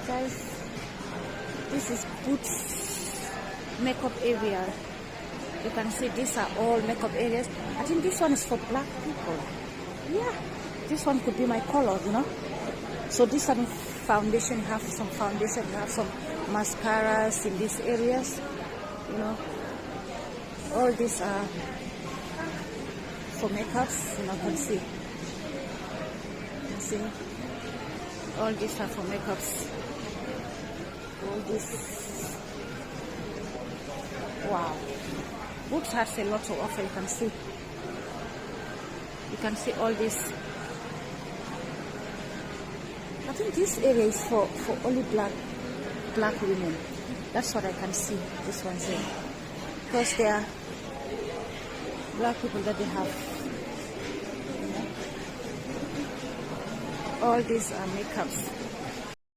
guys, this is Boots makeup area. You can see these are all makeup areas. I think this one is for black people. Yeah, this one could be my color, you know. So this one foundation, you have some foundation, you have some mascaras in these areas, you know. All these are for makeups, you know, you can see. You can see. All these are for makeups. All this. Wow. Boots has a lot to offer, you can see. You can see all this. I think this area is for only black women. That's what I can see. This one's here. Because they are black people that they have. You know? All these are makeups.